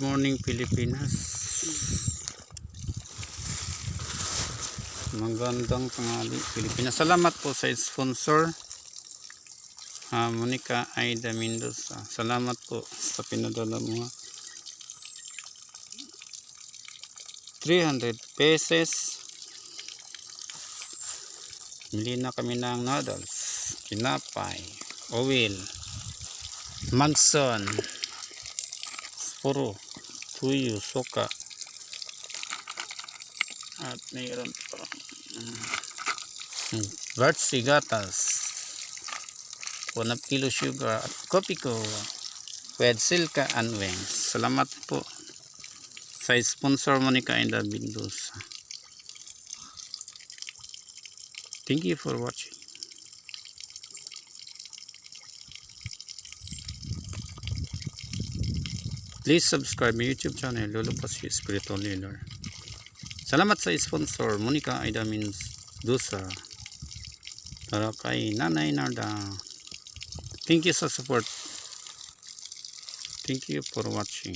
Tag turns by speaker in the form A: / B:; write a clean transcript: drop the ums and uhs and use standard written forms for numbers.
A: Good morning Pilipinas. Magandang tanghali Pilipinas. Salamat po sa sponsor Monica Aida Mendoza. Salamat po sa pinadala mo. 300 pesos. Bili na kami ng noodles, tinapay, oil, magson, puro, tuyo, soka, at mayroon pa Bartzi gatas, 1 kilo sugar at kopi ko with silka and wings. Salamat po sa sponsor Monica Aida Mendoza. Thank you for watching. Please subscribe my YouTube channel, Lolo Pasio Spiritual Leader. Salamat sa sponsor Monica Aida Mendoza para kay Nanay Narda. Thank you sa support. Thank you for watching.